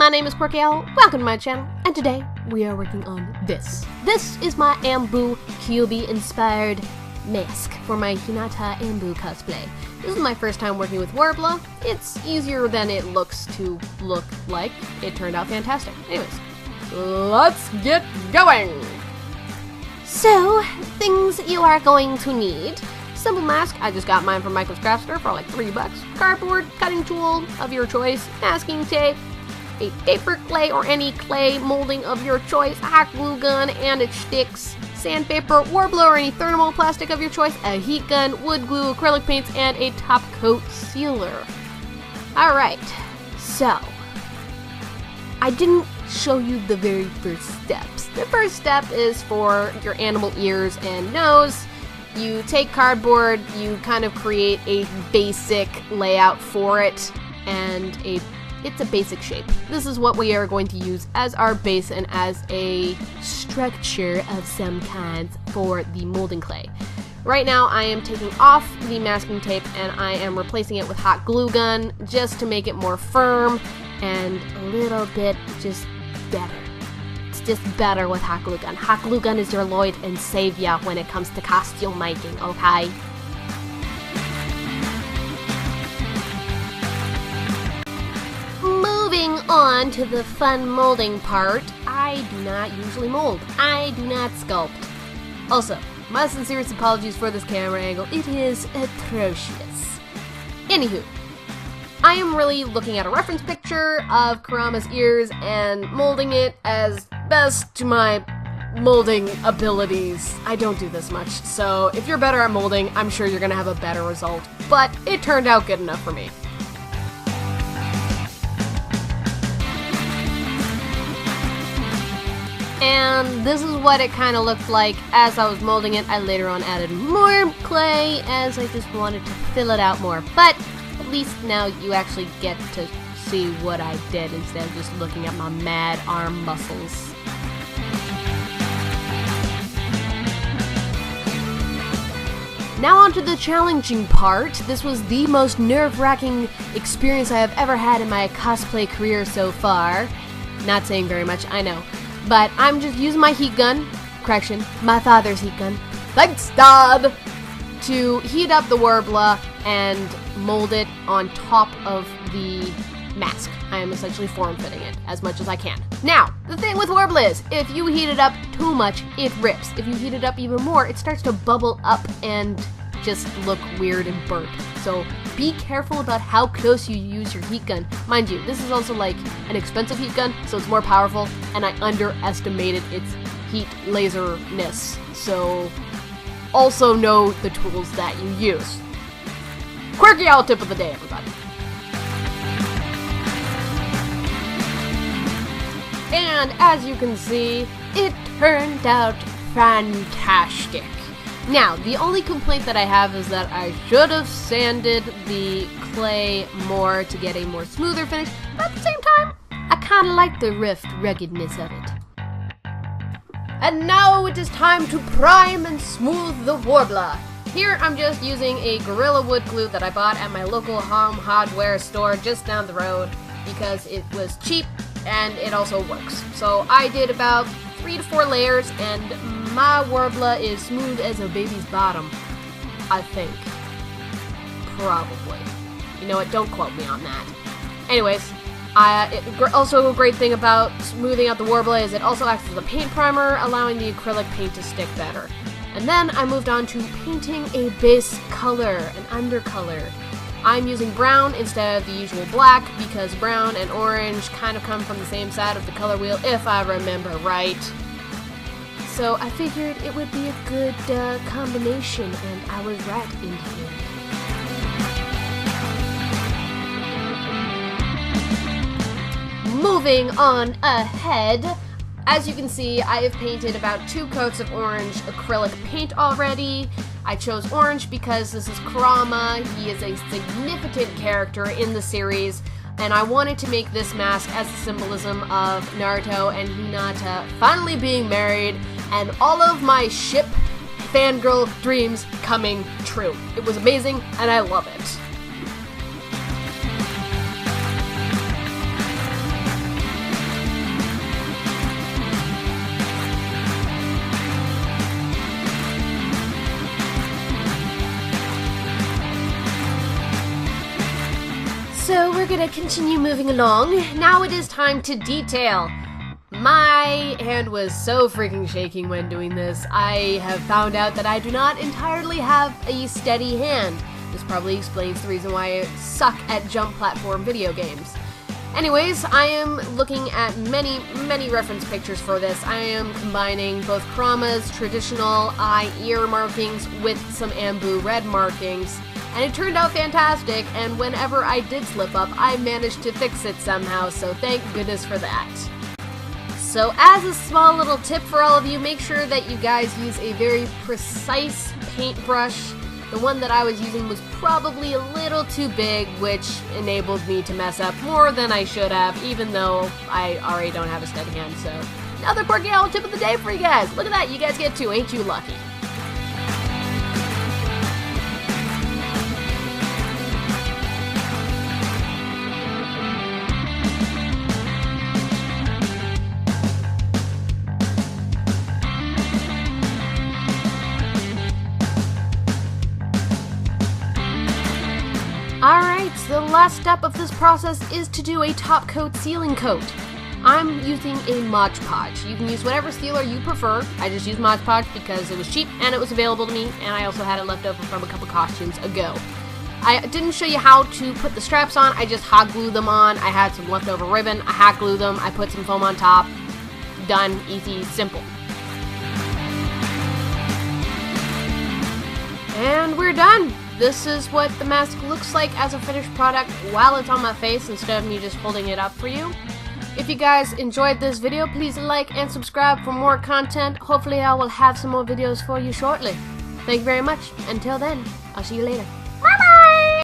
my name is Quirky-Owl, welcome to my channel, and today we are working on this. This is my Anbu inspired mask for my Hinata Anbu cosplay. This is my first time working with Worbla. It's easier than it looks to look like. It turned out fantastic. Anyways, let's get going! So, things you are going to need. Simple mask, I just got mine from Michael's Craft Store for like $3. Cardboard, cutting tool of your choice, masking tape, a paper clay or any clay molding of your choice, a hot glue gun and its sticks, sandpaper, Worbla or any thermoplastic of your choice, a heat gun, wood glue, acrylic paints, and a top coat sealer. Alright, so, I didn't show you the very first steps. The first step is for your animal ears and nose. You take cardboard, you kind of create a basic layout for it, and it's a basic shape. This is what we are going to use as our base and as a structure of some kinds for the molding clay. Right now I am taking off the masking tape and I am replacing it with hot glue gun just to make it more firm and a little bit just better. It's just better with hot glue gun. Hot glue gun is your lord and savior when it comes to costume making, okay? Moving on to the fun molding part, I do not usually mold. I do not sculpt. Also, my sincerest apologies for this camera angle. It is atrocious. Anywho, I am really looking at a reference picture of Kurama's ears and molding it as best to my molding abilities. I don't do this much, so if you're better at molding, I'm sure you're gonna have a better result, but it turned out good enough for me. And this is what it kind of looked like as I was molding it. I later on added more clay as I just wanted to fill it out more, but at least now you actually get to see what I did instead of just looking at my mad arm muscles. Now on to the challenging part. This was the most nerve-wracking experience I have ever had in my cosplay career so far. Not saying very much, I know. But I'm just using my heat gun, correction, my father's heat gun, thanks Dad, to heat up the Worbla and mold it on top of the mask. I am essentially form-fitting it as much as I can. Now, the thing with Worbla is, if you heat it up too much, it rips. If you heat it up even more, it starts to bubble up and just look weird and burnt. So be careful about how close you use your heat gun. Mind you, this is also like an expensive heat gun, so it's more powerful, and I underestimated its heat laserness. So also know the tools that you use. Quirky-Owl tip of the day, everybody. And as you can see, it turned out fantastic. Now, the only complaint that I have is that I should have sanded the clay more to get a more smoother finish, but at the same time, I kind of like the rough ruggedness of it. And now it is time to prime and smooth the Worbla. Here I'm just using a Gorilla Wood glue that I bought at my local home hardware store just down the road because it was cheap and it also works. So I did about 3 to 4 layers and my Worbla is smooth as a baby's bottom, I think. Probably. You know what, don't quote me on that. Anyways, also a great thing about smoothing out the Worbla is it also acts as a paint primer, allowing the acrylic paint to stick better. And then I moved on to painting a base color, an undercolor. I'm using brown instead of the usual black because brown and orange kind of come from the same side of the color wheel, if I remember right. So I figured it would be a good combination, and I was right in the end. Moving on ahead, as you can see, I have painted about 2 coats of orange acrylic paint already. I chose orange because this is Kurama. He is a significant character in the series, and I wanted to make this mask as a symbolism of Naruto and Hinata finally being married and all of my ship fangirl dreams coming true. It was amazing, and I love it. we're gonna continue moving along. Now it is time to detail. My hand was so freaking shaking when doing this. I have found out that I do not entirely have a steady hand. This probably explains the reason why I suck at jump platform video games. Anyways, I am looking at many reference pictures for this. I am combining both Kurama's traditional eye ear markings with some Anbu red markings, and it turned out fantastic, and whenever I did slip up, I managed to fix it somehow, so thank goodness for that. So as a small little tip for all of you, make sure that you guys use a very precise paintbrush. The one that I was using was probably a little too big, which enabled me to mess up more than I should have, even though I already don't have a steady hand, so. Another quirky owl tip of the day for you guys. Look at that, you guys get two, ain't you lucky? Alright, so the last step of this process is to do a top coat sealing coat. I'm using a Mod Podge. You can use whatever sealer you prefer. I just used Mod Podge because it was cheap and it was available to me, and I also had it left over from a couple costumes ago. I didn't show you how to put the straps on, I just hot glued them on. I had some leftover ribbon, I hot glued them, I put some foam on top. Done, easy, simple. And we're done! This is what the mask looks like as a finished product while it's on my face instead of me just holding it up for you. If you guys enjoyed this video, please like and subscribe for more content. Hopefully I will have some more videos for you shortly. Thank you very much. Until then, I'll see you later.